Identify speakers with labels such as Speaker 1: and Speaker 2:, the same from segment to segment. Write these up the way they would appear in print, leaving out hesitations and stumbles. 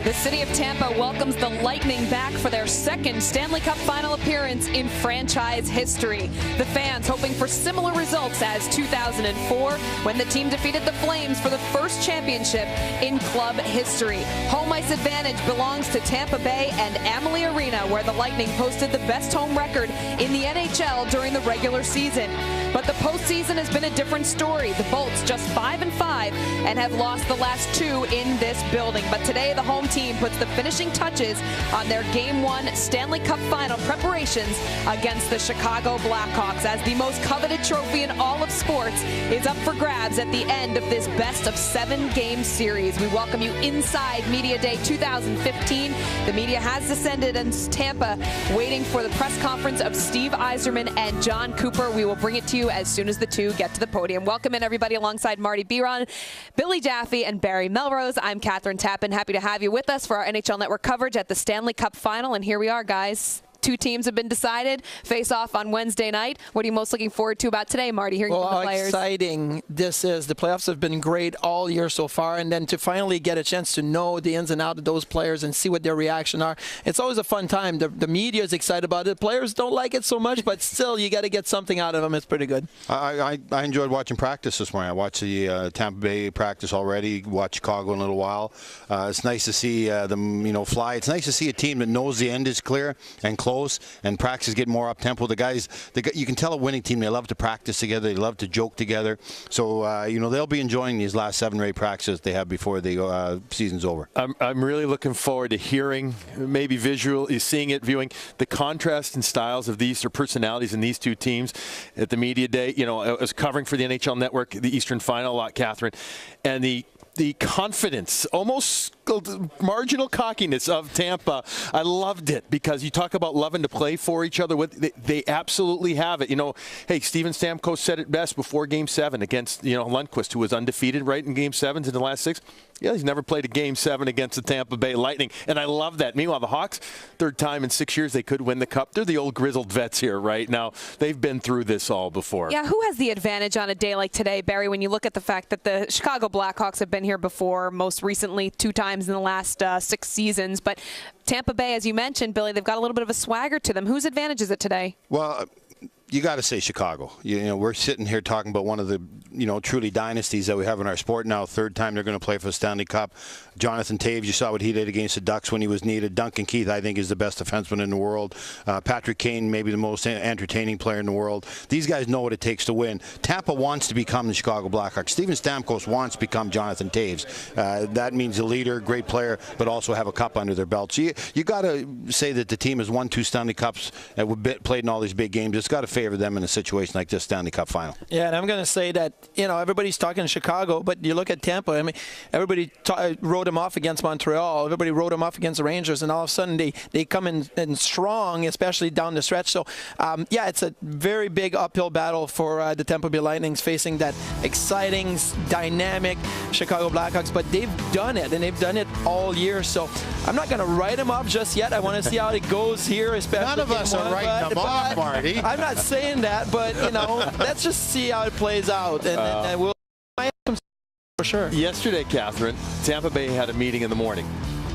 Speaker 1: The city of Tampa welcomes the Lightning back for their second Stanley Cup final appearance in franchise history. The fans hoping for similar results as 2004 when the team defeated the Flames for the first championship in club history. Home ice advantage belongs to Tampa Bay and Amalie Arena, where the Lightning posted the best home record in the NHL during the regular season. But the postseason has been a different story. The Bolts just 5-5 and have lost the last two in this building. But today the home team puts the finishing touches on their Game 1 Stanley Cup final preparations against the Chicago Blackhawks, as the most coveted trophy in all of sports is up for grabs at the end of this best-of-7 game series. We welcome you inside Media Day 2015. The media has descended in Tampa, waiting for the press conference of Steve Yzerman and John Cooper. We will bring it to you as soon as the two get to the podium. Welcome in, everybody, alongside Marty Biron, Billy Jaffe, and Barry Melrose. I'm Catherine Tappan. Happy to have you with us for our NHL Network coverage at the Stanley Cup Final. And here we are, guys. Two teams have been decided. Face off on Wednesday night. What are you most looking forward to about today, Marty? Hearing from the players.
Speaker 2: How exciting this is. The playoffs have been great all year so far, and then to finally get a chance to know the ins and outs of those players and see what their reaction are. It's always a fun time. The media is excited about it. The players don't like it so much, but still, you got to get something out of them. It's pretty good.
Speaker 3: I enjoyed watching practice this morning. I watched the Tampa Bay practice already. Watched Chicago in a little while. It's nice to see them, fly. It's nice to see a team that knows the end is clear and close, and practice is getting more up tempo. The guys, you can tell a winning team, they love to practice together, they love to joke together. So they'll be enjoying these last 7 or 8 practices they have before the season's over.
Speaker 4: I'm really looking forward to hearing, maybe visually seeing it, viewing the contrast in styles of these, or personalities in these two teams at the media day. I was covering for the NHL Network the Eastern Final a lot, Catherine, and the confidence, almost marginal cockiness of Tampa. I loved it, because you talk about loving to play for each other. They absolutely have it. Hey, Steven Stamkos said it best before Game 7 against Lundqvist, who was undefeated right in Game 7s in the last 6. Yeah, he's never played a Game 7 against the Tampa Bay Lightning, and I love that. Meanwhile, the Hawks, third time in 6 years they could win the Cup. They're the old grizzled vets here right now. They've been through this all before.
Speaker 1: Yeah, who has the advantage on a day like today, Barry, when you look at the fact that the Chicago Blackhawks have been here before, most recently 2 times in the last 6 seasons, but Tampa Bay, as you mentioned, Billy, they've got a little bit of a swagger to them. Whose advantage is it today?
Speaker 3: Well, you got to say Chicago. We're sitting here talking about one of the, truly dynasties that we have in our sport now. Third time they're going to play for the Stanley Cup. Jonathan Toews, you saw what he did against the Ducks when he was needed. Duncan Keith, I think, is the best defenseman in the world. Patrick Kane, maybe the most entertaining player in the world. These guys know what it takes to win. Tampa wants to become the Chicago Blackhawks. Steven Stamkos wants to become Jonathan Toews. That means a leader, great player, but also have a cup under their belt. So you got to say that the team has won 2 Stanley Cups and played in all these big games. It's got to favor them in a situation like this Stanley Cup final.
Speaker 2: Yeah, and I'm going to say that, everybody's talking Chicago, but you look at Tampa, everybody wrote them off against Montreal. Everybody wrote them off against the Rangers, and all of a sudden they come in strong, especially down the stretch. So, it's a very big uphill battle for the Tampa Bay Lightnings, facing that exciting, dynamic Chicago Blackhawks, but they've done it, and they've done it all year. So I'm not going to write them off just yet. I want to see how it goes here, especially.
Speaker 3: None of us are writing them off, Marty.
Speaker 2: I'm not saying that, but, let's just see how it plays out, and we'll for sure.
Speaker 4: Yesterday, Catherine, Tampa Bay had a meeting in the morning,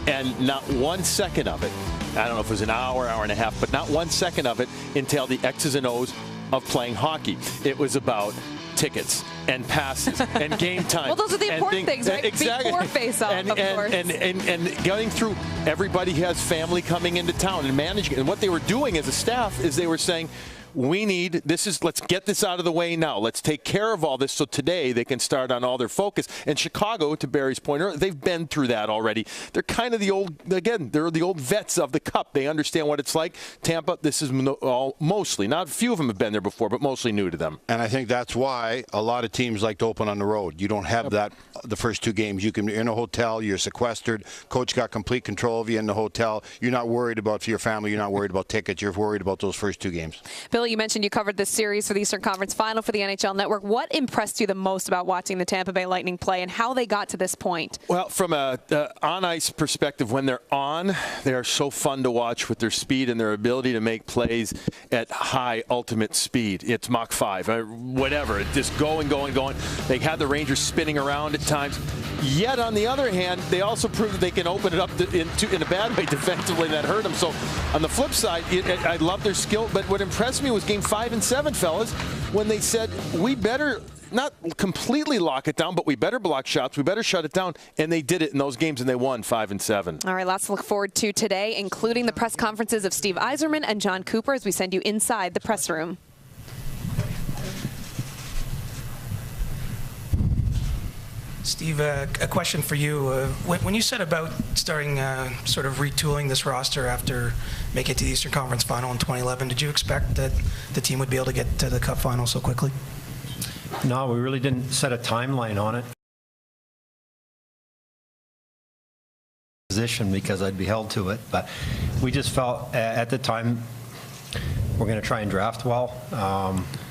Speaker 4: and not 1 second of it, I don't know if it was an hour and a half, but not 1 second of it entailed the X's and O's of playing hockey. It was about tickets and passes and game time.
Speaker 1: Well, those are the important things, right?
Speaker 4: Exactly.
Speaker 1: Before face-off, of course.
Speaker 4: And getting through, everybody has family coming into town and managing it. And what they were doing as a staff is they were saying, let's get this out of the way now. Let's take care of all this so today they can start on all their focus. And Chicago, to Barry's point earlier, they've been through that already. They're kind of they're the old vets of the Cup. They understand what it's like. Tampa, this is mostly, not a few of them have been there before, but mostly new to them.
Speaker 3: And I think that's why a lot of teams like to open on the road. You don't have that the first 2 games. You can be in a hotel, you're sequestered. Coach got complete control of you in the hotel. You're not worried about your family. You're not worried about tickets. You're worried about those first 2 games.
Speaker 1: Billy Billy, you mentioned you covered this series for the Eastern Conference Final for the NHL Network. What impressed you the most about watching the Tampa Bay Lightning play and how they got to this point?
Speaker 4: Well, from a on-ice perspective, when they're on, they are so fun to watch with their speed and their ability to make plays at high ultimate speed. It's Mach 5, whatever. It's just going. They had the Rangers spinning around at times. Yet, on the other hand, they also proved that they can open it up in a bad way defensively, and that hurt them. So, on the flip side, I love their skill. But what impressed me was Game 5 and 7, fellas, when they said, we better not completely lock it down, but we better block shots, we better shut it down, and they did it in those games, and they won 5 and 7.
Speaker 1: All right, lots to look forward to today, including the press conferences of Steve Yzerman and John Cooper as we send you inside the press room.
Speaker 5: Steve, a question for you. When you said about starting sort of retooling this roster after making it to the Eastern Conference Final in 2011, did you expect that the team would be able to get to the Cup Final so quickly?
Speaker 6: No, we really didn't set a timeline on it. Position because I'd be held to it, but we just felt at the time we're going to try and draft well,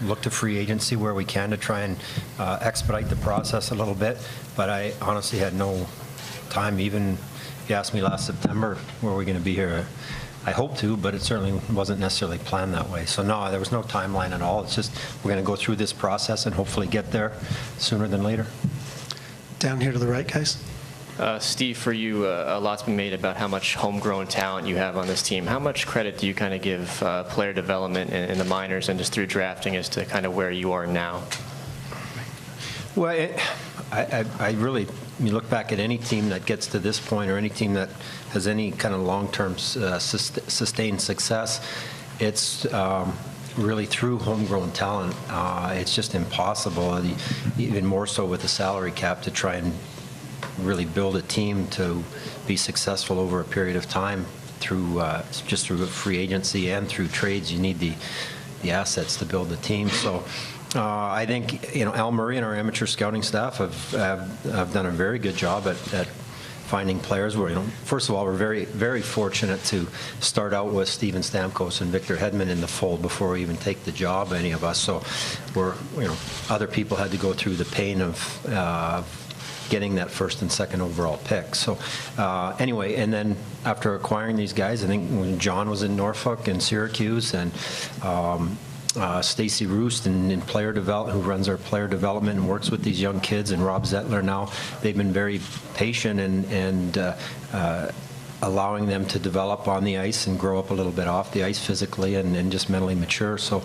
Speaker 6: look to free agency where we can to try and expedite the process a little bit. But I honestly had no time. Even if you asked me last September, were we going to be here? I hope to, but it certainly wasn't necessarily planned that way. So no, there was no timeline at all. It's just we're going to go through this process and hopefully get there sooner than later.
Speaker 5: Down here to the right, guys.
Speaker 7: Steve, for you, a lot's been made about how much homegrown talent you have on this team. How much credit do you kind of give player development in the minors and just through drafting as to kind of where you are now?
Speaker 6: Well, I really, you look back at any team that gets to this point or any team that has any kind of long-term sustained success, it's really through homegrown talent. It's just impossible, even more so with the salary cap, to try and really build a team to be successful over a period of time through just through free agency and through trades. You need the assets to build the team. So I think Al Murray and our amateur scouting staff have done a very good job at finding players. Where first of all, we're very, very fortunate to start out with Steven Stamkos and Victor Hedman in the fold before we even take the job, any of us. So we're other people had to go through the pain of getting that first and second overall pick. So anyway, and then after acquiring these guys, I think when John was in Norfolk and Syracuse, and Stacy Roost in player development, who runs our player development and works with these young kids, and Rob Zettler now, they've been very patient and allowing them to develop on the ice and grow up a little bit off the ice physically and just mentally mature. So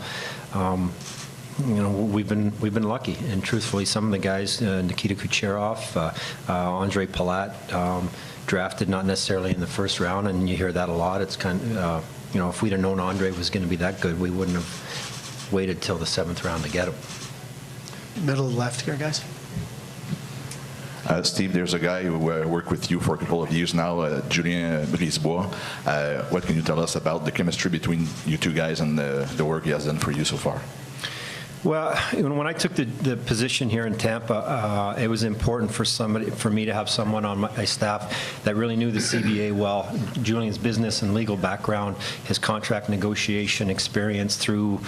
Speaker 6: we've been lucky, and truthfully, some of the guys, Nikita Kucherov, Andre Palat, drafted not necessarily in the first round, and you hear that a lot. It's kind of, if we'd have known Andre was going to be that good, we wouldn't have waited till the 7th round to get him.
Speaker 5: Middle left here, guys.
Speaker 8: Steve, there's a guy who worked with you for a couple of years now, Julien Brisebois. What can you tell us about the chemistry between you two guys and the work he has done for you so far?
Speaker 6: Well, when I took the position here in Tampa, it was important for me to have someone on my staff that really knew the CBA well. Julian's business and legal background, his contract negotiation experience through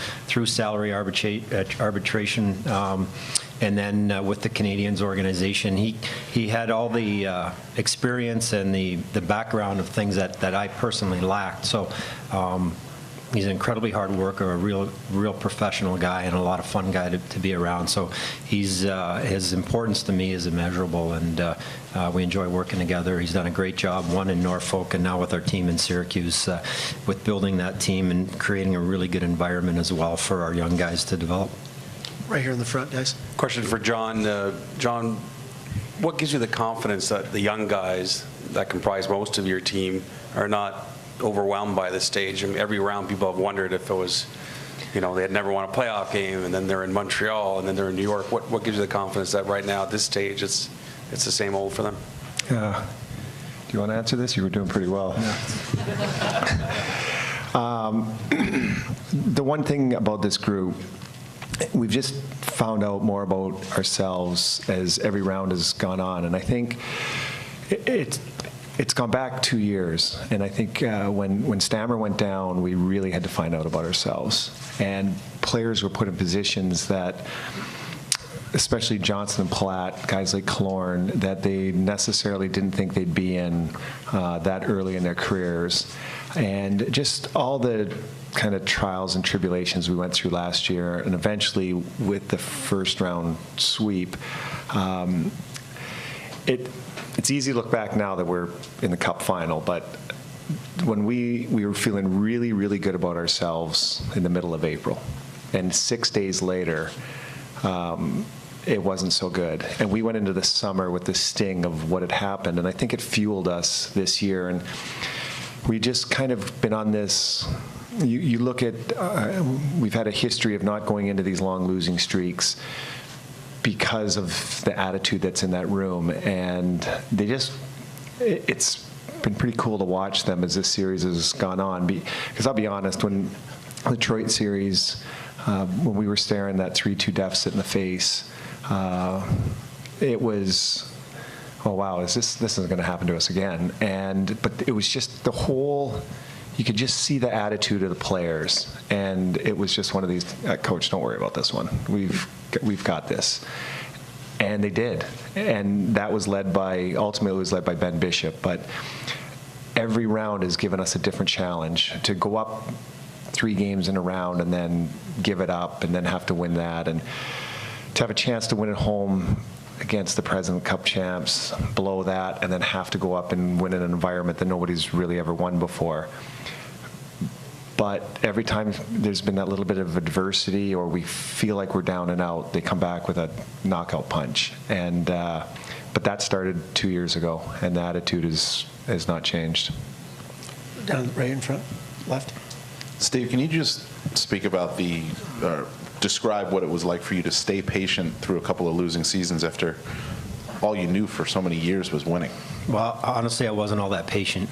Speaker 6: salary arbitration, and then with the Canadiens organization, he had all the experience and the background of things that I personally lacked. So. He's an incredibly hard worker, a real professional guy, and a lot of fun guy to be around. So his importance to me is immeasurable, and we enjoy working together. He's done a great job, one in Norfolk and now with our team in Syracuse, with building that team and creating a really good environment as well for our young guys to develop.
Speaker 5: Right here in the front, guys.
Speaker 9: Question for John. John, what gives you the confidence that the young guys that comprise most of your team are not overwhelmed by this stage? I mean, every round people have wondered if it was, they had never won a playoff game, and then they're in Montreal, and then they're in New York. What gives you the confidence that right now at this stage it's the same old for them?
Speaker 10: Do you want to answer this? You were doing pretty well. The one thing about this group, we've just found out more about ourselves as every round has gone on, and I think it's gone back 2 years, and I think when Stammer went down, we really had to find out about ourselves. And players were put in positions that, especially Johnson and Palat, guys like Killorn, that they necessarily didn't think they'd be in that early in their careers. And just all the kind of trials and tribulations we went through last year, and eventually with the first round sweep, it's easy to look back now that we're in the Cup final, but when we were feeling really, really good about ourselves in the middle of April, and 6 days later, it wasn't so good. And we went into the summer with the sting of what had happened, and I think it fueled us this year. And we just kind of been on this, you look at, we've had a history of not going into these long losing streaks because of the attitude that's in that room. And they just, it's been pretty cool to watch them as this series has gone on. Because I'll be honest, when the Detroit series, when we were staring that 3-2 deficit in the face, it was, oh wow, this is going to happen to us again. But it was just the whole, you could just see the attitude of the players, and it was just one of these, Coach, don't worry about this one. We've got this. And they did. And that was ultimately was led by Ben Bishop. But every round has given us a different challenge to go up 3 games in a round and then give it up and then have to win that. And to have a chance to win at home against the President Cup champs, blow that, and then have to go up and win in an environment that nobody's really ever won before. But every time there's been that little bit of adversity or we feel like we're down and out, they come back with a knockout punch. And but that started 2 years ago, and the attitude has not changed.
Speaker 2: Down right in front, left.
Speaker 11: Steve, can you just speak about describe what it was like for you to stay patient through a couple of losing seasons after all you knew for so many years was winning?
Speaker 6: Well, honestly, I wasn't all that patient.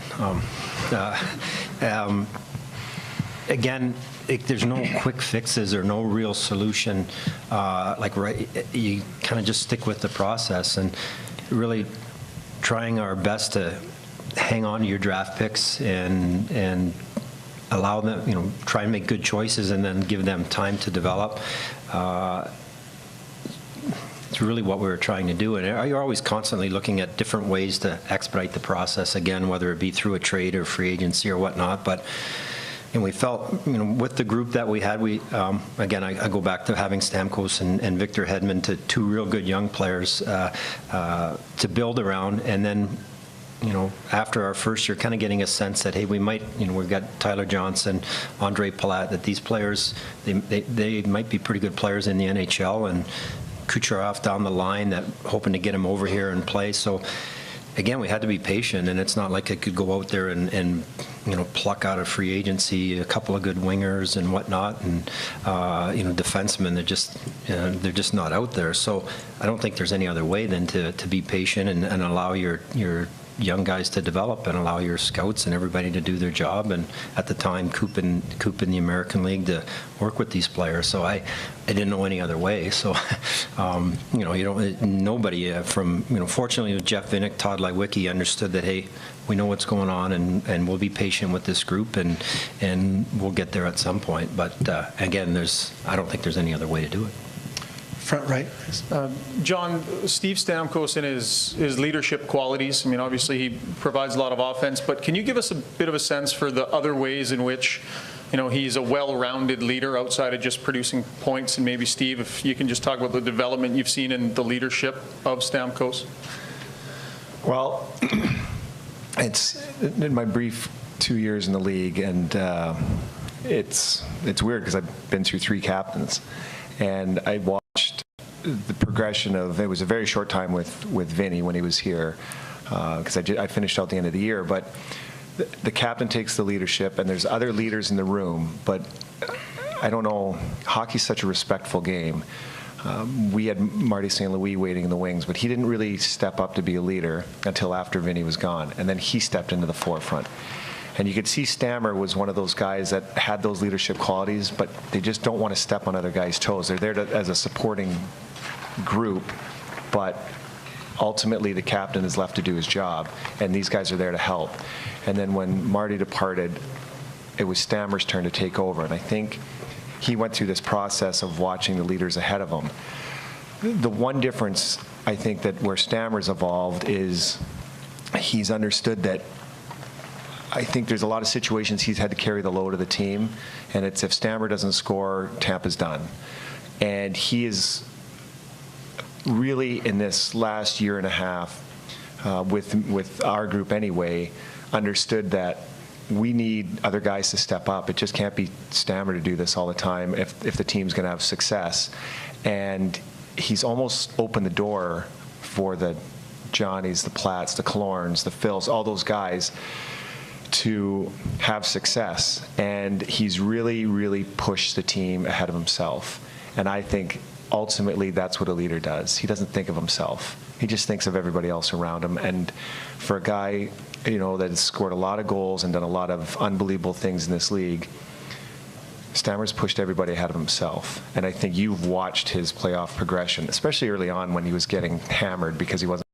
Speaker 6: Again, there's no quick fixes or no real solution. You kind of just stick with the process and really trying our best to hang on to your draft picks and allow them, try and make good choices and then give them time to develop. It's really what we were trying to do. And you're always constantly looking at different ways to expedite the process, again, whether it be through a trade or free agency or whatnot. But we felt, with the group that we had, again, I go back to having Stamkos and Victor Hedman, to 2 real good young players to build around. And then, after our first year, kind of getting a sense that, hey, we might, we've got Tyler Johnson, Andre Palat, that these players, they might be pretty good players in the NHL, and Kucherov down the line, that hoping to get him over here and play. So again, we had to be patient, and it's not like I could go out there and pluck out of free agency a couple of good wingers and whatnot, and defensemen. They're just not out there. So I don't think there's any other way than to be patient and allow your young guys to develop and allow your scouts and everybody to do their job. And at the time, Coop in the American League to work with these players. So I didn't know any other way. So, nobody fortunately with Jeff Vinnick, Todd Lewicki understood that, hey, we know what's going on, and we'll be patient with this group, and we'll get there at some point. But again, I don't think there's any other way to do it.
Speaker 2: Front right.
Speaker 12: John, Steve Stamkos and his leadership qualities, obviously he provides a lot of offense, but can you give us a bit of a sense for the other ways in which, he's a well-rounded leader outside of just producing points? And maybe, Steve, if you can just talk about the development you've seen in the leadership of Stamkos.
Speaker 10: Well, it's in my brief 2 years in the league, and it's weird because I've been through 3 captains, and I watched the progression of, it was a very short time with Vinny when he was here, because I finished out the end of the year, but the captain takes the leadership, and there's other leaders in the room, but I don't know, hockey's such a respectful game. We had Marty St. Louis waiting in the wings, but he didn't really step up to be a leader until after Vinny was gone, and then he stepped into the forefront. And you could see Stammer was one of those guys that had those leadership qualities, but they just don't want to step on other guys' toes. They're there as a supporting group, but ultimately the captain is left to do his job, and these guys are there to help. And then when Marty departed, it was Stammer's turn to take over, and I think he went through this process of watching the leaders ahead of him. The one difference, I think, that where Stammer's evolved is he's understood that I think there's a lot of situations he's had to carry the load of the team, and it's if Stammer doesn't score, Tampa's done. And he is really, in this last year and a half, with our group anyway, understood that we need other guys to step up. It just can't be Stammer to do this all the time if the team's going to have success. And he's almost opened the door for the Johnnies, the Platts, the Killorns, the Phils, all those guys to have success. And he's really, really pushed the team ahead of himself. And I think ultimately that's what a leader does. He doesn't think of himself. He just thinks of everybody else around him. And for a guy, that has scored a lot of goals and done a lot of unbelievable things in this league, Stammer's pushed everybody ahead of himself. And I think you've watched his playoff progression, especially early on when he was getting hammered because he wasn't.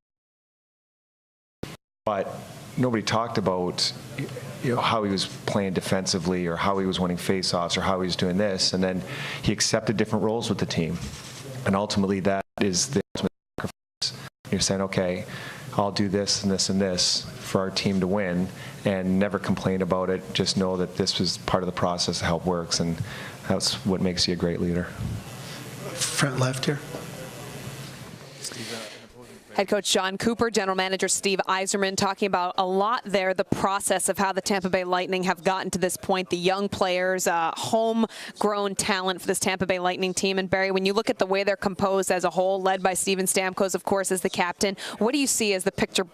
Speaker 10: But nobody talked about how he was playing defensively or how he was winning faceoffs or how he was doing this. And then he accepted different roles with the team. And ultimately that is the ultimate sacrifice. You're saying, okay, I'll do this and this and this for our team to win, and never complain about it. Just know that this was part of the process of how it works, and that's what makes you a great leader.
Speaker 5: Front left here.
Speaker 1: Head coach John Cooper, general manager Steve Yzerman talking about a lot there, the process of how the Tampa Bay Lightning have gotten to this point, the young players, homegrown talent for this Tampa Bay Lightning team. And Barry, when you look at the way they're composed as a whole, led by Steven Stamkos, of course, as the captain, what do you see as the picture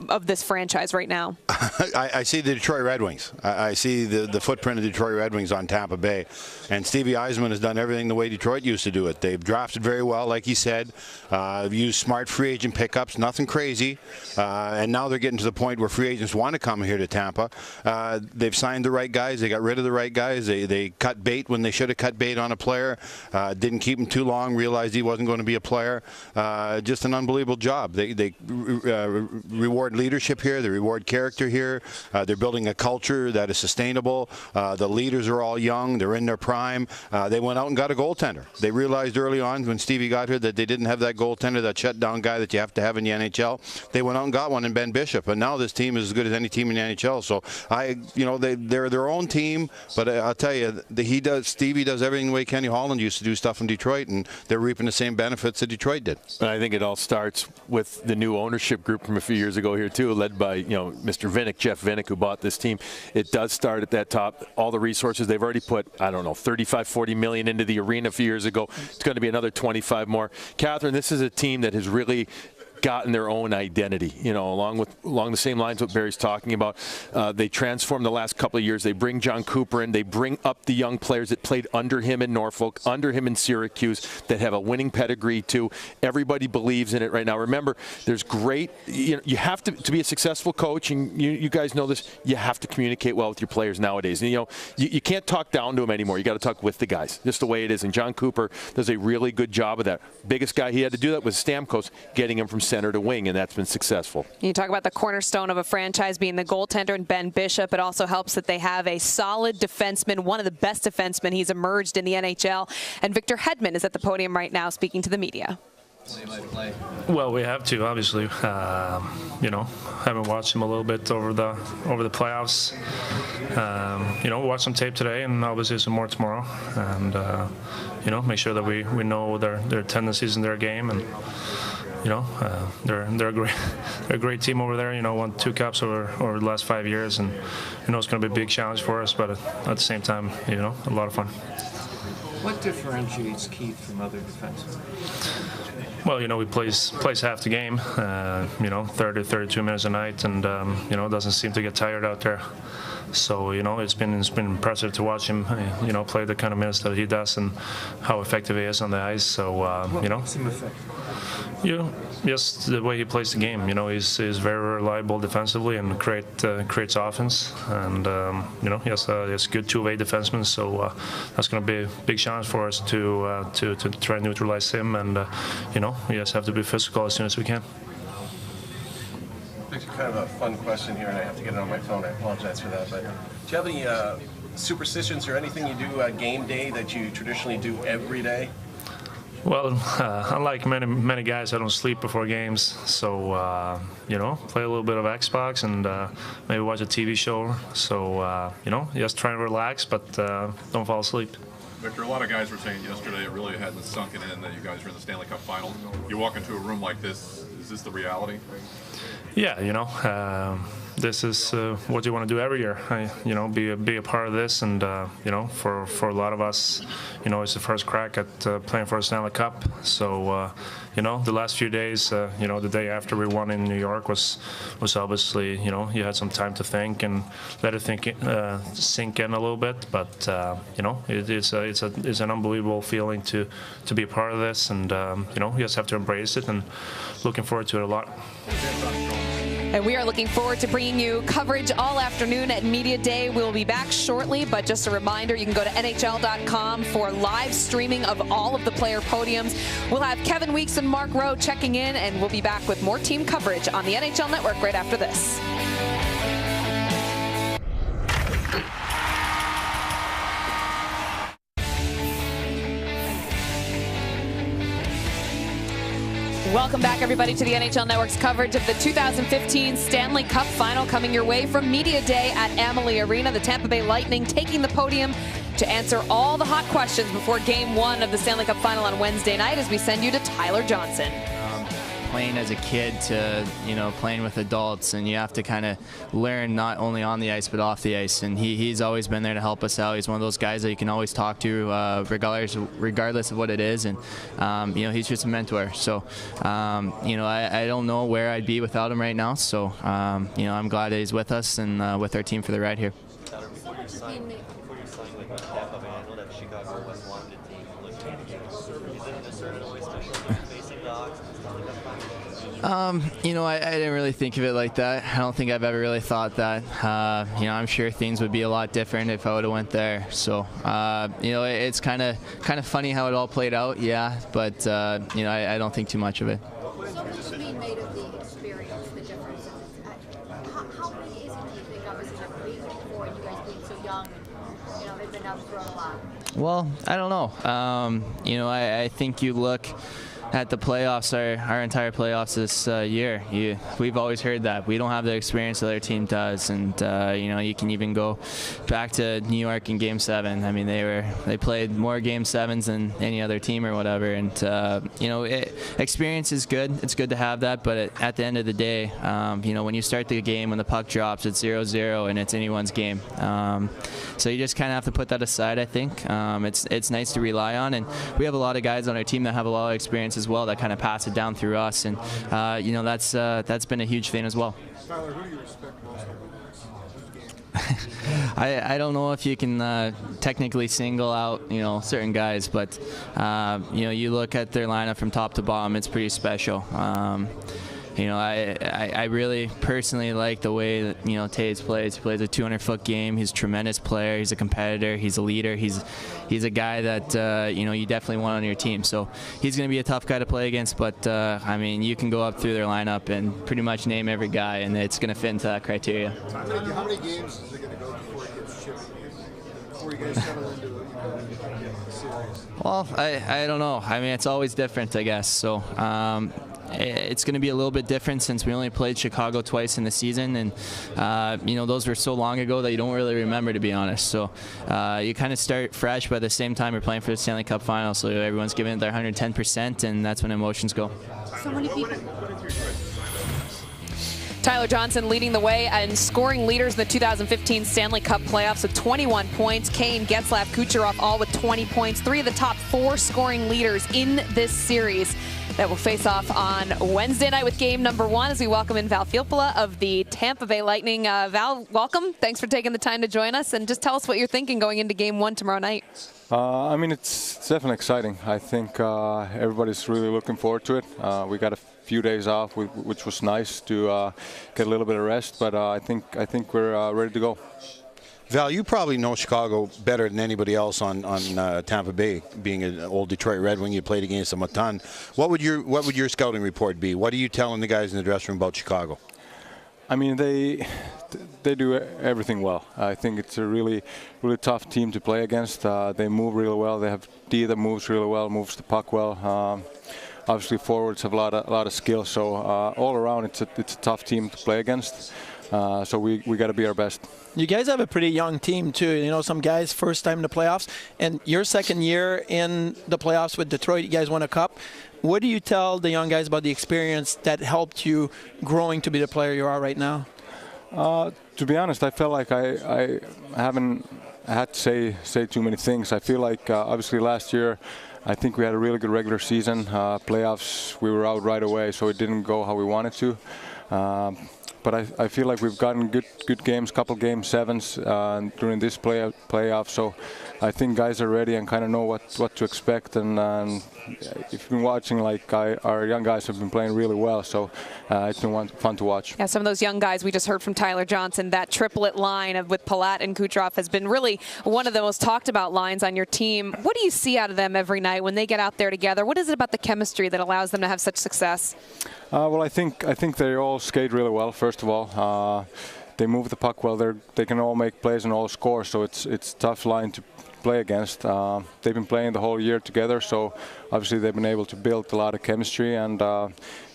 Speaker 1: of this franchise right now?
Speaker 3: I see the Detroit Red Wings. I see the footprint of the Detroit Red Wings on Tampa Bay. And Stevie Yzerman has done everything the way Detroit used to do it. They've drafted very well, like he said, used smart free agent pickups, nothing crazy. And now they're getting to the point where free agents want to come here to Tampa. They've signed the right guys. They got rid of the right guys. They cut bait when they should have cut bait on a player. Didn't keep him too long, realized he wasn't going to be a player. Just an unbelievable job. They reward leadership here. They reward character here. They're building a culture that is sustainable. The leaders are all young. They're in their prime. They went out and got a goaltender. They realized early on when Stevie got here that they didn't have that goaltender, that shutdown guy that you have to have in the NHL. They went out and got one in Ben Bishop, and now this team is as good as any team in the NHL. So they're their own team, but I'll tell you, Stevie does everything the way Kenny Holland used to do stuff in Detroit, and they're reaping the same benefits that Detroit did.
Speaker 4: And I think it all starts with the new ownership group from a few years ago here too, led by Mr. Vinnick, Jeff Vinnick, who bought this team. It does start at that top. All the resources they've already put, I don't know, 35, 40 million into the arena a few years ago. It's going to be another 25 more. Catherine, this is a team that has really gotten their own identity, along the same lines what Barry's talking about. They transformed the last couple of years. They bring John Cooper in. They bring up the young players that played under him in Norfolk, under him in Syracuse, that have a winning pedigree too. Everybody believes in it right now. Remember, there's great, you have to be a successful coach, and you guys know this, you have to communicate well with your players nowadays. And, you can't talk down to them anymore. You got to talk with the guys, just the way it is. And John Cooper does a really good job of that. Biggest guy he had to do that was Stamkos, getting him from center to wing, and that's been successful.
Speaker 1: You talk about the cornerstone of a franchise being the goaltender and Ben Bishop. It also helps that they have a solid defenseman, one of the best defensemen. He's emerged in the NHL. And Victor Hedman is at the podium right now speaking to the media.
Speaker 13: Well, we have to, obviously. Haven't watched him a little bit over the playoffs. We'll watch some tape today, and obviously some more tomorrow. And make sure that we know their tendencies in their game, and they're a great team over there. Won 2 cups over the last 5 years, and it's going to be a big challenge for us. But at the same time, a lot of fun.
Speaker 14: What differentiates Keith from other defensemen?
Speaker 13: Well, he plays half the game, 30, 32 minutes a night, and doesn't seem to get tired out there. So it's been impressive to watch him play the kind of minutes that he does and how effective he is on the ice. So
Speaker 14: what makes him effective?
Speaker 13: Just the way he plays the game. He's very reliable defensively and creates offense. And he has a good two-way defenseman. So that's going to be a big challenge for us to try and neutralize him. And we just have to be physical as soon as we can.
Speaker 15: It's kind of a fun question here, and I have to get it on my phone. I apologize for that. But do you have any superstitions or anything you do game day that you traditionally do every day?
Speaker 13: Well, unlike many guys, I don't sleep before games, so you know, play a little bit of Xbox and maybe watch a TV show. So you know, just try and relax, but don't fall asleep.
Speaker 16: Victor, a lot of guys were saying yesterday it really hadn't sunken in that you guys are in the Stanley Cup Final. You walk into a room like this, is this the reality?
Speaker 13: Yeah, you know, this is what you want to do every year. You know, be a part of this, and you know, for a lot of us, you know, it's the first crack at playing for a Stanley Cup. So you know, the last few days, you know, the day after we won in New York was obviously, you know, you had some time to think and let it sink in a little bit. But you know, it's an unbelievable feeling to be a part of this, and you know, you just have to embrace it, and looking forward to it a lot.
Speaker 1: And we are looking forward to bringing you coverage all afternoon at Media Day. We'll be back shortly, but just a reminder, you can go to NHL.com for live streaming of all of the player podiums. We'll have Kevin Weeks and Mark Rowe checking in, and we'll be back with more team coverage on the NHL Network right after this. Welcome back, everybody, to the NHL Network's coverage of the 2015 Stanley Cup Final, coming your way from Media Day at Amalie Arena. The Tampa Bay Lightning taking the podium to answer all the hot questions before Game 1 of the Stanley Cup Final on Wednesday night, as we send you to Tyler Johnson.
Speaker 17: Playing as a kid to, you know, playing with adults, and you have to kind of learn not only on the ice but off the ice, and he's always been there to help us out. He's one of those guys that you can always talk to regardless of what it is, and you know, he's just a mentor. So you know, I don't know where I'd be without him right now, so you know, I'm glad that he's with us and with our team for the ride here.
Speaker 18: Before you sign with Tampa Bay, I know that Chicago West wanted a team. Is it in a certain way special facing the Hawks?
Speaker 17: You know, I didn't really think of it like that. I don't think I've ever really thought that. You know, I'm sure things would be a lot different if I would have went there. So, you know, it's kind of funny how it all played out, yeah. But you know, I don't think too much of it.
Speaker 19: So much is being made of the experience, the differences. How big is it, do you think, obviously, like being before and you guys being so young, and, you know, they've been out for a lot?
Speaker 17: Well, I don't know. You know, I think you look at the playoffs, our entire playoffs this year. We've always heard that we don't have the experience that their team does, and you know, you can even go back to New York in Game 7. I mean, they played more Game 7s than any other team or whatever, and you know, experience is good. It's good to have that, but at the end of the day, you know, when you start the game, when the puck drops, it's 0-0 and it's anyone's game. So you just kind of have to put that aside, I think. It's nice to rely on, and we have a lot of guys on our team that have a lot of experience as well that kind of pass it down through us, and you know, that's been a huge thing as well.
Speaker 20: Tyler, who do you respect most
Speaker 17: I don't know if you can technically single out, you know, certain guys, but you know, you look at their lineup from top to bottom, it's pretty special. You know, I really personally like the way that, you know, Taves plays. He plays a 200-foot game. He's a tremendous player. He's a competitor. He's a leader. He's a guy that you know, you definitely want on your team. So he's going to be a tough guy to play against. But I mean, you can go up through their lineup and pretty much name every guy, and it's going to fit into that criteria.
Speaker 20: How many games is it going to go before it gets shipped? Before you guys settle into the series?
Speaker 17: Well, I don't know. I mean, it's always different, I guess. So. It's going to be a little bit different since we only played Chicago twice in the season, and you know, those were so long ago that you don't really remember, to be honest. So you kind of start fresh, but at the same time you're playing for the Stanley Cup Final, so everyone's giving it their 110%, and that's when emotions go.
Speaker 19: So many people.
Speaker 1: Tyler Johnson leading the way and scoring leaders in the 2015 Stanley Cup playoffs with 21 points. Kane, Getzlaf, Kucherov all with 20 points. 3 of the top 4 scoring leaders in this series that will face off on Wednesday night with game number 1 as we welcome in Val Filppula of the Tampa Bay Lightning. Val, welcome. Thanks for taking the time to join us, and just tell us what you're thinking going into game 1 tomorrow night.
Speaker 21: I mean, it's definitely exciting. I think everybody's really looking forward to it. We got a few days off, which was nice to get a little bit of rest, but I think we're ready to go.
Speaker 3: Val, you probably know Chicago better than anybody else on Tampa Bay, being an old Detroit Red Wing. You played against them a ton. What would your scouting report be? What are you telling the guys in the dressing room about Chicago?
Speaker 21: I mean, they do everything well. I think it's a really tough team to play against. They move really well. They have D that moves really well, moves the puck well. Obviously, forwards have a lot of skill. So all around, it's a tough team to play against. So we got to be our best.
Speaker 2: You guys have a pretty young team too. You know, some guys first time in the playoffs, and your second year in the playoffs with Detroit, you guys won a cup. What do you tell the young guys about the experience that helped you growing to be the player you are right now?
Speaker 21: To be honest, I felt like I haven't had to say too many things. I feel like obviously last year, I think we had a really good regular season. Playoffs, we were out right away, so it didn't go how we wanted to. But I feel like we've gotten good games, couple game sevens during this playoff. So I think guys are ready and kind of know what to expect. And if you've been watching, like our young guys have been playing really well. So it's been fun to watch.
Speaker 1: Yeah, some of those young guys we just heard from Tyler Johnson. That triplet line with Palat and Kucherov has been really one of the most talked about lines on your team. What do you see out of them every night when they get out there together? What is it about the chemistry that allows them to have such success?
Speaker 21: Well, I think they all skate really well. First of all, they move the puck well. They can all make plays and all score. So it's a tough line to play against. They've been playing the whole year together, so obviously they've been able to build a lot of chemistry, and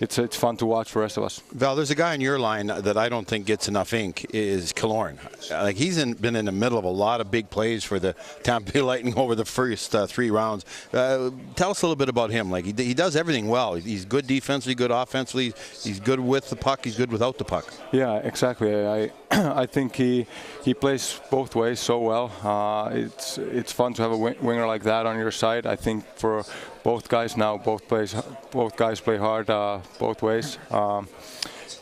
Speaker 21: it's fun to watch for the rest of us.
Speaker 3: Val, there's a guy in your line that I don't think gets enough ink is Killorn. Like been in the middle of a lot of big plays for the Tampa Bay Lightning over the first 3 rounds. Tell us a little bit about him. Like he does everything well. He's good defensively, good offensively. He's good with the puck. He's good without the puck.
Speaker 21: Yeah, exactly. I think he plays both ways so well. It's fun to have a winger like that on your side. I think for both guys now, both guys play hard both ways.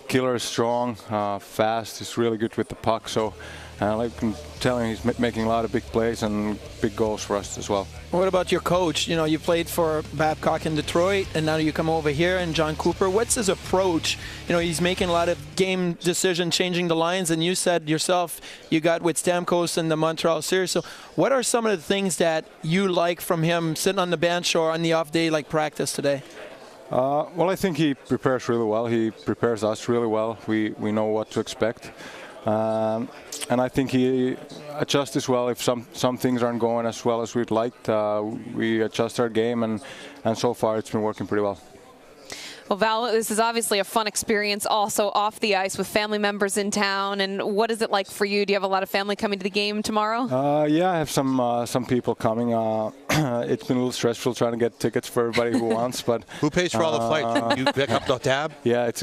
Speaker 21: Killer is strong, fast. He's really good with the puck. So, like I'm telling you, he's making a lot of big plays and big goals for us as well.
Speaker 2: What about your coach? You know, you played for Babcock in Detroit, and now you come over here, and John Cooper. What's his approach? You know, he's making a lot of game decisions, changing the lines, and you said yourself you got with Stamkos in the Montreal series. So what are some of the things that you like from him sitting on the bench or on the off day like practice today?
Speaker 21: Well, I think he prepares really well. He prepares us really well. We know what to expect. And I think he adjusts as well. If some things aren't going as well as we'd like, we adjust our game, and so far it's been working pretty well.
Speaker 1: Well, Val, this is obviously a fun experience also off the ice with family members in town. And what is it like for you? Do you have a lot of family coming to the game tomorrow?
Speaker 21: Yeah, I have some people coming. It's been a little stressful trying to get tickets for everybody who wants. But
Speaker 3: who pays for all the flights? You pick up the tab?
Speaker 21: Yeah, it's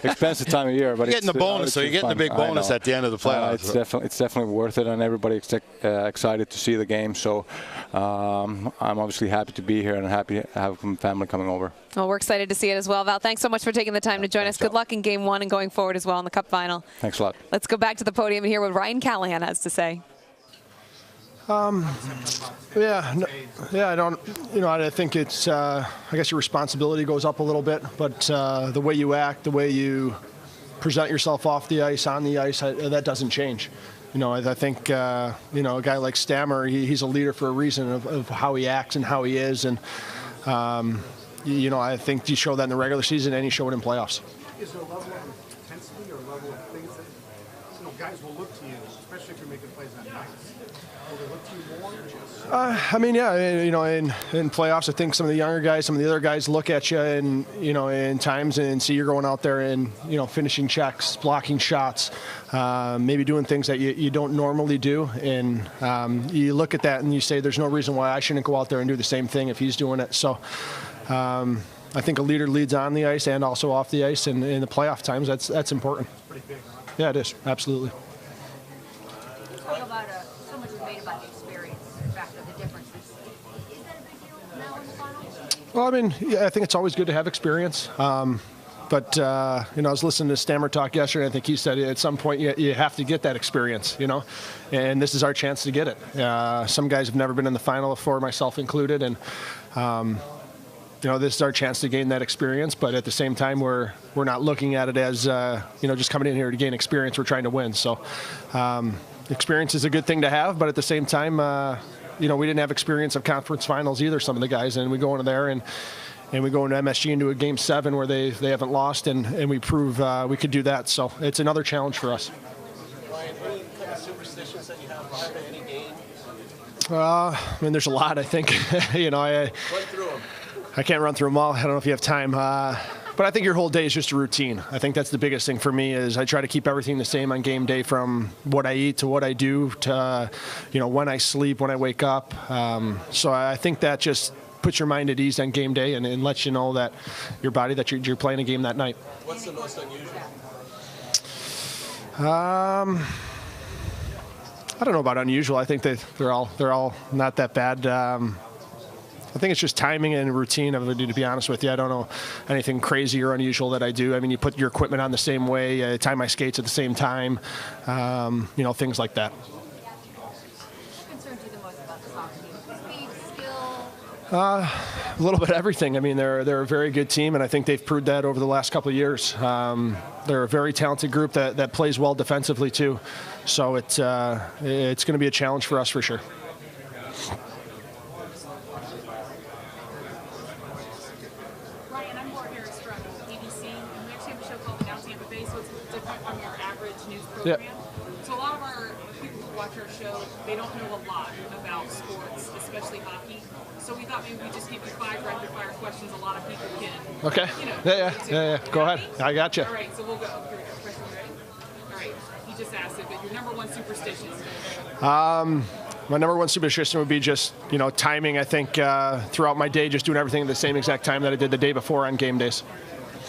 Speaker 21: expensive time of year. But
Speaker 3: you're getting the bonus, so you're getting the big bonus at the end of the playoffs.
Speaker 21: It's definitely worth it, and everybody's excited to see the game. So I'm obviously happy to be here and happy to have some family coming over.
Speaker 1: Well, we're excited to see it as well. Val, thanks so much for taking the time to join us. Good luck in Game 1 and going forward as well in the Cup Final.
Speaker 21: Thanks a lot.
Speaker 1: Let's go back to the podium and hear what Ryan Callahan has to say.
Speaker 20: I don't, I think it's, I guess your responsibility goes up a little bit, but the way you act, the way you present yourself off the ice, on the ice, that doesn't change. I think, a guy like Stammer, he's a leader for a reason of how he acts and how he is. And, I think you show that in the regular season and you show it in playoffs. Is there a level of intensity or a level of things that, guys will look to you, especially if you're making plays on nights? Will they look to you more? In playoffs, I think some of the younger guys, some of the other guys look at you and, in times and see you're going out there and, finishing checks, blocking shots, maybe doing things that you don't normally do. And you look at that and you say, there's no reason why I shouldn't go out there and do the same thing if he's doing it. So I think a leader leads on the ice and also off the ice. And in the playoff times, that's important. Pretty big, huh? Yeah, it is. Absolutely.
Speaker 19: Talk about so much is made about the experience, the fact of the differences. Is that a big deal now in the finals?
Speaker 20: Well, I think it's always good to have experience. But I was listening to Stammer talk yesterday. I think he said at some point you have to get that experience, and this is our chance to get it. Some guys have never been in the final before, myself included, and this is our chance to gain that experience. But at the same time, we're not looking at it as just coming in here to gain experience. We're trying to win. So experience is a good thing to have, but at the same time, we didn't have experience of conference finals either. Some of the guys, and we go into there and and we go into MSG into a Game 7 where they haven't lost, and we prove we could do that. So it's another challenge for us.
Speaker 15: Ryan, any kind of superstitions that you have prior to any game?
Speaker 20: I mean, there's a lot, I think. You know,
Speaker 15: Run through them.
Speaker 20: I can't run through them all. I don't know if you have time. But I think your whole day is just a routine. I think that's the biggest thing for me is I try to keep everything the same on game day, from what I eat to what I do to, you know, when I sleep, when I wake up. So I think that just puts your mind at ease on game day and lets you know that your body, that you're playing a game that night.
Speaker 15: What's the most unusual?
Speaker 20: I don't know about unusual. I think they're all not that bad. I think it's just timing and routine, to be honest with you. I don't know anything crazy or unusual that I do. I mean, you put your equipment on the same way, tie my skates at the same time, you know, things like that. A little bit of everything. I mean, they're a very good team, and I think they've proved that over the last couple of years. They're a very talented group that plays well defensively too. So it's going to be a challenge for us for sure.
Speaker 7: Yep. So a lot of our people who watch our show, they don't know a lot about sports, especially hockey. So we thought maybe we'd just give you 5 rapid fire questions a lot of people can.
Speaker 20: Okay.
Speaker 7: You know,
Speaker 20: Yeah. Go ahead. I got you.
Speaker 7: All right, so we'll go. Here we go. Question ready? All right. You just asked it, but your number one superstition.
Speaker 20: My number one superstition would be just, you know, timing. I think throughout my day, just doing everything at the same exact time that I did the day before on game days.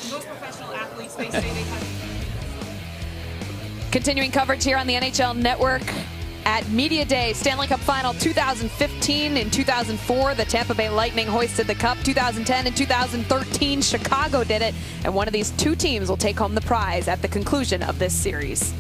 Speaker 7: Most professional athletes, they say they have.
Speaker 1: Continuing coverage here on the NHL Network at Media Day, Stanley Cup Final 2015. In 2004, the Tampa Bay Lightning hoisted the cup. 2010 and 2013, Chicago did it. And one of these two teams will take home the prize at the conclusion of this series.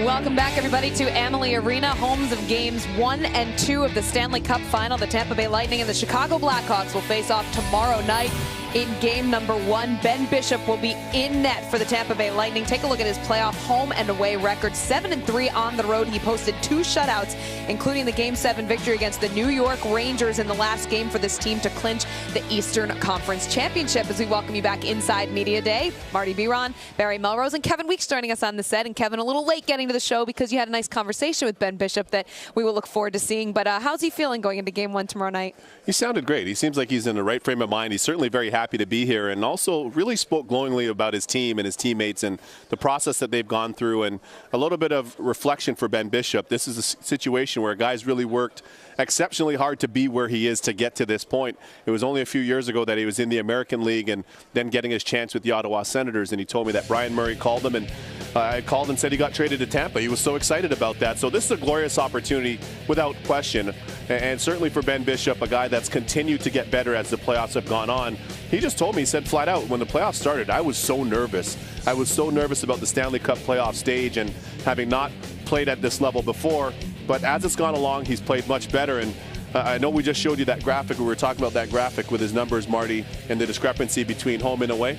Speaker 1: Welcome back, everybody, to Amalie Arena, homes of games 1 and 2 of the Stanley Cup Final. The Tampa Bay Lightning and the Chicago Blackhawks will face off tomorrow night in game number 1. Ben Bishop will be in net for the Tampa Bay Lightning. Take a look at his playoff home and away record. 7-3 on the road. He posted 2 shutouts, including the Game 7 victory against the New York Rangers in the last game for this team to clinch the Eastern Conference Championship. As we welcome you back inside Media Day, Marty Biron, Barry Melrose, and Kevin Weeks joining us on the set. And Kevin, a little late getting to the show because you had a nice conversation with Ben Bishop that we will look forward to seeing. But how's he feeling going into game 1 tomorrow night?
Speaker 22: He sounded great. He seems like he's in the right frame of mind. He's certainly very happy to be here, and also really spoke glowingly about his team and his teammates and the process that they've gone through, and a little bit of reflection for Ben Bishop. This is a situation where guys really worked exceptionally hard to be where he is to get to this point. It was only a few years ago that he was in the American League and then getting his chance with the Ottawa Senators, and he told me that Brian Murray called him, and I called and said he got traded to Tampa. He was so excited about that. So this is a glorious opportunity without question, and certainly for Ben Bishop, a guy that's continued to get better as the playoffs have gone on. He just told me, he said flat out, when the playoffs started, I was so nervous. I was so nervous about the Stanley Cup playoff stage and having not played at this level before. But as it's gone along, he's played much better. And I know we just showed you that graphic. We were talking about that graphic with his numbers, Marty, and the discrepancy between home and away.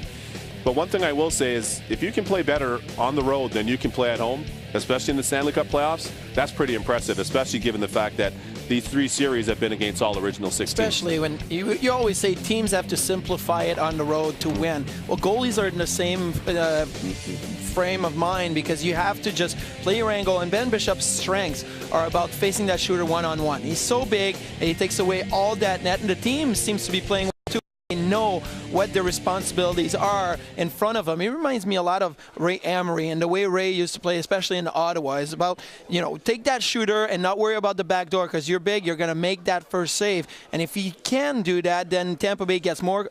Speaker 22: But one thing I will say is, if you can play better on the road than you can play at home, especially in the Stanley Cup playoffs, that's pretty impressive, especially given the fact that these 3 series have been against all original 6 teams.
Speaker 2: Especially when you always say teams have to simplify it on the road to win. Well, goalies are in the same frame of mind, because you have to just play your angle, and Ben Bishop's strengths are about facing that shooter one-on-one. He's so big, and he takes away all that net, and the team seems to be playing too. They know what their responsibilities are in front of him. He reminds me a lot of Ray Emery, and the way Ray used to play, especially in Ottawa, is about, you know, take that shooter and not worry about the back door, because you're big, you're going to make that first save. And if he can do that, then Tampa Bay gets more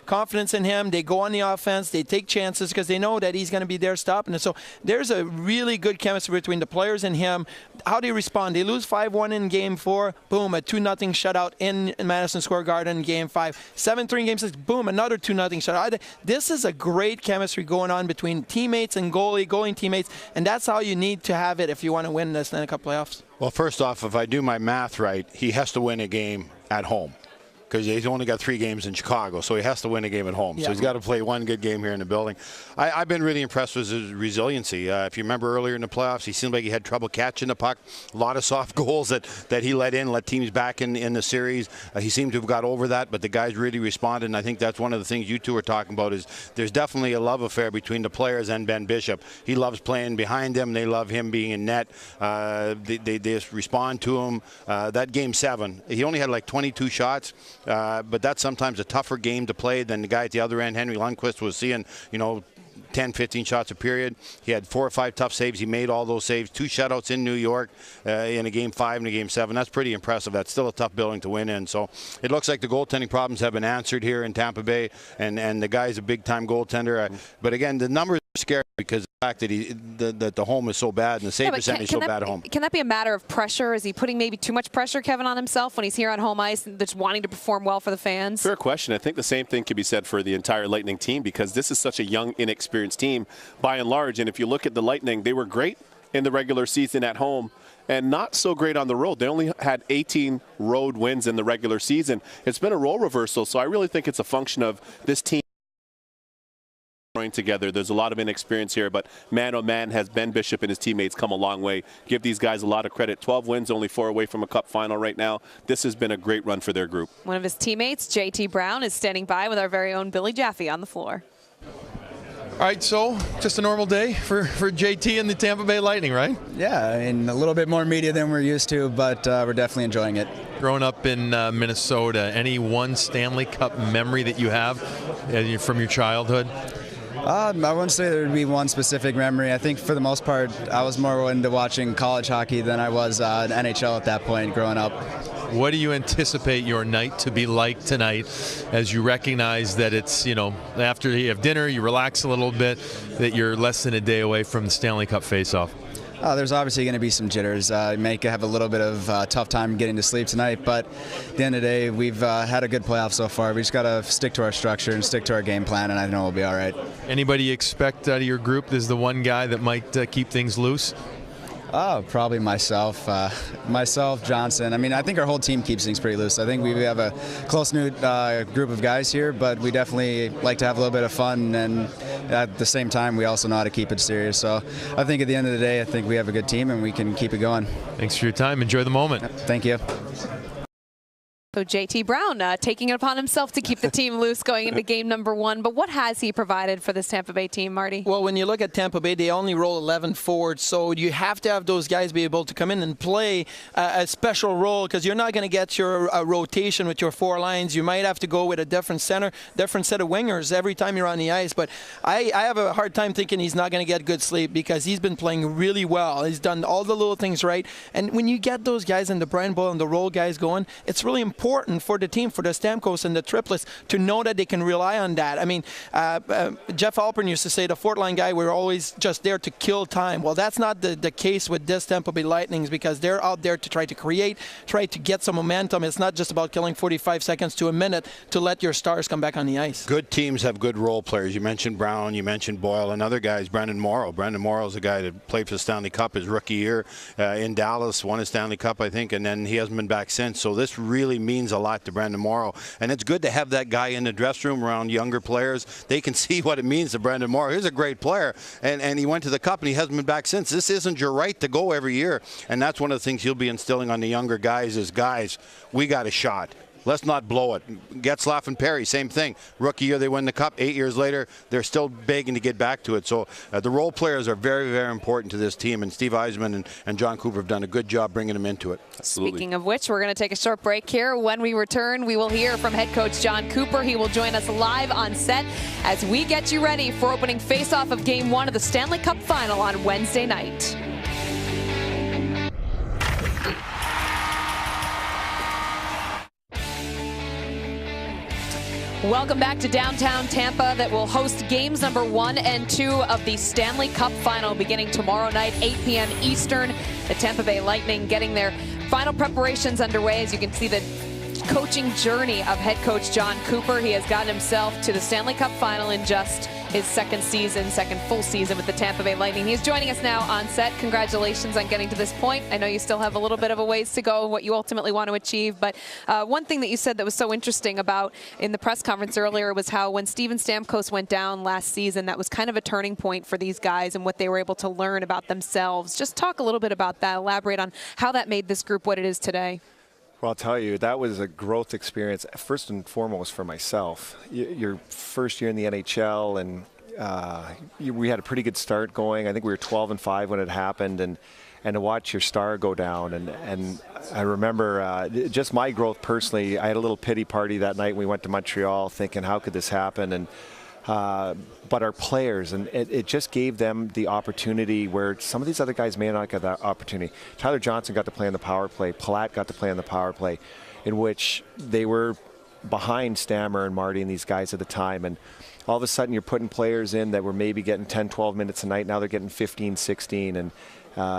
Speaker 2: confidence in him. They go on the offense, they take chances because they know that he's going to be there stopping it. So there's a really good chemistry between the players and him. How they respond. They lose 5-1 in Game 4. Boom, a 2-0 shutout in Madison Square Garden in Game 5. 7-3 in Game 6. Boom, another 2-0 shutout. This is a great chemistry going on between teammates and goalie teammates, and that's how you need to have it if you want to win the Stanley Cup playoffs.
Speaker 3: Well, first off, if I do my math right, he has to win a game at home. because he's only got 3 games in Chicago, so he has to win a game at home.
Speaker 2: Yeah.
Speaker 3: So he's got to play one good game here in the building. I've been really impressed with his resiliency. If you remember earlier in the playoffs, he seemed like he had trouble catching the puck. A lot of soft goals that he let teams back in the series. He seemed to have got over that, but the guys really responded, and I think that's one of the things you two are talking about is there's definitely a love affair between the players and Ben Bishop. He loves playing behind them. They love him being in net. They just respond to him. That game 7, he only had like 22 shots, but that's sometimes a tougher game to play than the guy at the other end, Henry Lundqvist, was seeing, 10, 15 shots a period. He had 4 or 5 tough saves. He made all those saves. 2 shutouts in New York in a game 5 and a game 7. That's pretty impressive. That's still a tough building to win in. So it looks like the goaltending problems have been answered here in Tampa Bay, and the guy's a big-time goaltender. But again, the numbers are scary because of the fact that the home is so bad and the save percentage is so bad at home.
Speaker 1: Can that be a matter of pressure? Is he putting maybe too much pressure, Kevin, on himself when he's here on home ice and just wanting to perform well for the fans?
Speaker 22: Fair question. I think the same thing could be said for the entire Lightning team because this is such a young, inexperienced team by and large. And if you look at the Lightning, they were great in the regular season at home and not so great on the road. They only had 18 road wins in the regular season. It's been a role reversal, so I really think it's a function of this team together. There's a lot of inexperience here, but man, oh man, has Ben Bishop and his teammates come a long way. Give these guys a lot of credit. 12 wins, only 4 away from a cup final right now. This has been a great run for their group.
Speaker 1: One of his teammates, JT Brown, is standing by with our very own Billy Jaffe on the floor.
Speaker 4: All right, so just a normal day for JT and the Tampa Bay Lightning, right?
Speaker 8: Yeah, and a little bit more media than we're used to, but we're definitely enjoying it.
Speaker 4: Growing up in Minnesota, any one Stanley Cup memory that you have from your childhood?
Speaker 8: I wouldn't say there would be one specific memory. I think for the most part, I was more into watching college hockey than I was NHL at that point growing up.
Speaker 4: What do you anticipate your night to be like tonight as you recognize that it's, after you have dinner, you relax a little bit, that you're less than a day away from the Stanley Cup face-off?
Speaker 8: There's obviously going to be some jitters. You may have a little bit of tough time getting to sleep tonight, but at the end of the day, we've had a good playoff so far. We just got to stick to our structure and stick to our game plan, and I know we'll be all right.
Speaker 4: Anybody you expect out of your group is the one guy that might keep things loose?
Speaker 8: Probably myself. Myself, Johnson. I mean, I think our whole team keeps things pretty loose. I think we have a close-knit group of guys here, but we definitely like to have a little bit of fun, and at the same time, we also know how to keep it serious. So I think at the end of the day, I think we have a good team, and we can keep it going.
Speaker 4: Thanks for your time. Enjoy the moment.
Speaker 8: Thank you.
Speaker 1: So JT Brown taking it upon himself to keep the team loose going into game number 1. But what has he provided for this Tampa Bay team, Marty?
Speaker 2: Well, when you look at Tampa Bay, they only roll 11 forwards, so you have to have those guys be able to come in and play a special role because you're not going to get your rotation with your 4 lines. You might have to go with a different center, different set of wingers every time you're on the ice. But I have a hard time thinking he's not going to get good sleep because he's been playing really well. He's done all the little things right. And when you get those guys in the Brian Boyle and the role guys going, it's really important for the team, for the Stamkos and the Triplets, to know that they can rely on that. I mean, Jeff Alpern used to say the fourth line guy, we're always just there to kill time. Well, that's not the case with this Tampa Bay Lightnings because they're out there to try to create, try to get some momentum. It's not just about killing 45 seconds to a minute to let your stars come back on the ice.
Speaker 3: Good teams have good role players. You mentioned Brown, you mentioned Boyle, and other guys. Brandon Morrow. Brandon Morrow is a guy that played for the Stanley Cup his rookie year in Dallas, won a Stanley Cup, I think, and then he hasn't been back since. So this really means a lot to Brandon Morrow. And it's good to have that guy in the dressing room around younger players. They can see what it means to Brandon Morrow. He's a great player, and he went to the Cup, and he hasn't been back since. This isn't your right to go every year. And that's one of the things he'll be instilling on the younger guys is, guys, we got a shot. Let's not blow it. Getzlaf and Perry, same thing. Rookie year, they win the Cup. 8 years later, they're still begging to get back to it. So the role players are very, very important to this team, and Steve Yzerman and John Cooper have done a good job bringing them into it.
Speaker 22: Absolutely.
Speaker 1: Speaking of which, we're going to take a short break here. When we return, we will hear from head coach John Cooper. He will join us live on set as we get you ready for opening face-off of Game 1 of the Stanley Cup Final on Wednesday night. Welcome back to downtown Tampa that will host games number 1 and 2 of the Stanley Cup Final beginning tomorrow night, 8 p.m. Eastern. The Tampa Bay Lightning getting their final preparations underway. As you can see, the coaching journey of head coach John Cooper. He has gotten himself to the Stanley Cup final in just his second full season with the Tampa Bay Lightning. He's joining us now on set. Congratulations on getting to this point. I know you still have a little bit of a ways to go, what you ultimately want to achieve, but one thing that you said that was so interesting about in the press conference earlier was how when Steven Stamkos went down last season, that was kind of a turning point for these guys and what they were able to learn about themselves. Just talk a little bit about that, elaborate on how that made this group what it is today.
Speaker 10: Well, I'll tell you, that was a growth experience, first and foremost for myself. Your first year in the NHL, and we had a pretty good start going. I think we were 12-5 when it happened, and to watch your star go down. And I remember just my growth personally. I had a little pity party that night when we went to Montreal thinking, how could this happen? And but our players, and it just gave them the opportunity where some of these other guys may not get that opportunity. Tyler Johnson got to play on the power play. Palat got to play on the power play, in which they were behind Stammer and Marty and these guys at the time. And all of a sudden you're putting players in that were maybe getting 10, 12 minutes a night. Now they're getting 15, 16. And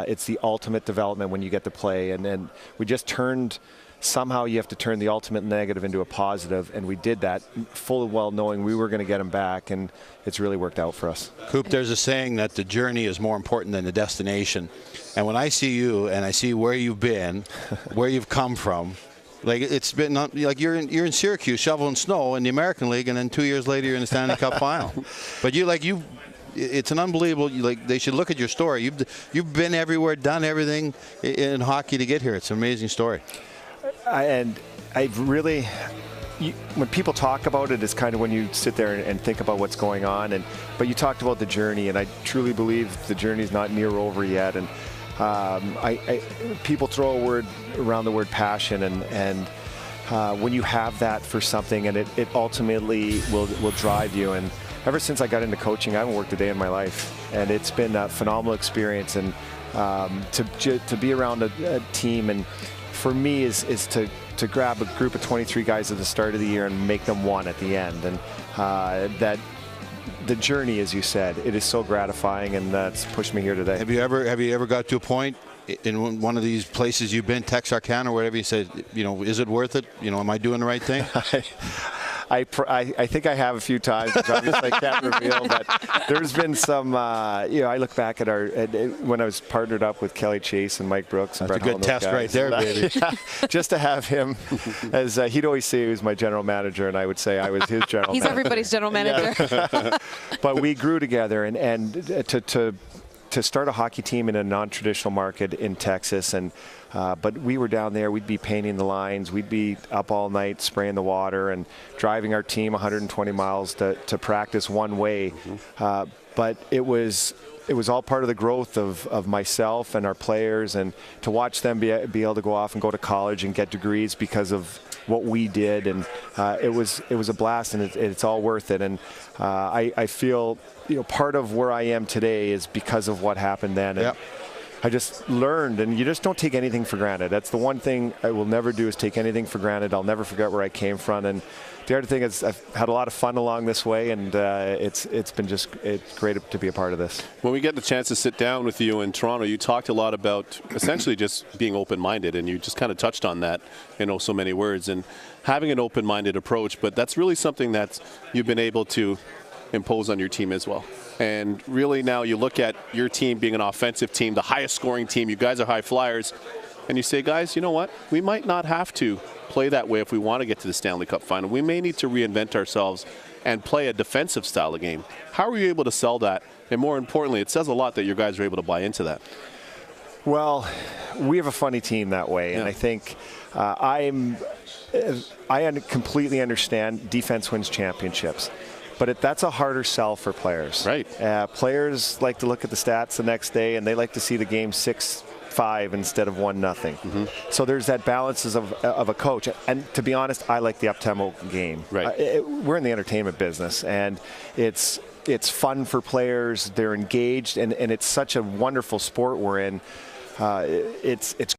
Speaker 10: it's the ultimate development when you get to play. And then we just turned... Somehow you have to turn the ultimate negative into a positive, and we did that full well knowing we were going to get him back, and it's really worked out for us.
Speaker 3: Coop, there's a saying that the journey is more important than the destination. And when I see you and I see where you've been, where you've come from, like it's been like you're in Syracuse shoveling snow in the American League, and then 2 years later you're in the Stanley Cup final. But it's an unbelievable. They should look at your story. You've been everywhere, done everything in hockey to get here. It's an amazing story.
Speaker 10: And I've really, when people talk about it, it's kind of when you sit there and think about what's going on. But you talked about the journey, and I truly believe the journey is not near over yet. And people throw a word around the word passion, and when you have that for something, and it ultimately will drive you. And ever since I got into coaching, I haven't worked a day in my life, and it's been a phenomenal experience. And to be around a team, and for me is to grab a group of 23 guys at the start of the year and make them one at the end. And that the journey, as you said, it is so gratifying, and that's pushed me here today.
Speaker 3: Have you ever got to a point in one of these places you've been, Texarkana or whatever, you said, is it worth it? Am I doing the right thing?
Speaker 10: I think I have a few times, which obviously I can't reveal, but there's been some, I look back at when I was partnered up with Kelly Chase and Mike Brooks. And
Speaker 3: That's a good test right there, baby.
Speaker 10: Just to have him, as he'd always say he was my general manager, and I would say I was his general manager.
Speaker 1: He's everybody's general manager.
Speaker 10: Yeah. But we grew together, and to start a hockey team in a non-traditional market in Texas, but we were down there, we'd be painting the lines, we'd be up all night spraying the water and driving our team 120 miles to practice one way. But it was all part of the growth of myself and our players, and to watch them be able to go off and go to college and get degrees because of what we did, and it was a blast, and it's all worth it. And I feel part of where I am today is because of what happened then. And I just learned, and you just don't take anything for granted. That's the one thing I will never do, is take anything for granted. I'll never forget where I came from. And the other thing is I've had a lot of fun along this way, and it's great to be a part of this.
Speaker 22: When we get the chance to sit down with you in Toronto, you talked a lot about essentially just being open-minded, and you just kind of touched on that in so many words, and having an open-minded approach. But that's really something that you've been able to impose on your team as well. And really now you look at your team being an offensive team, the highest scoring team. You guys are high flyers. And you say, guys, you know what? We might not have to play that way if we want to get to the Stanley Cup final. We may need to reinvent ourselves and play a defensive style of game. How are you able to sell that? And more importantly, it says a lot that your guys are able to buy into that.
Speaker 10: Well, we have a funny team that way. And I think I completely understand defense wins championships. But that's a harder sell for players.
Speaker 22: Right.
Speaker 10: Players like to look at the stats the next day, and they like to see the game 6-5 instead of 1-0. So there's that balance of a coach. And to be honest, I like the up-tempo game.
Speaker 22: Right.
Speaker 10: We're in the entertainment business, and it's fun for players. They're engaged, and it's such a wonderful sport we're in. It's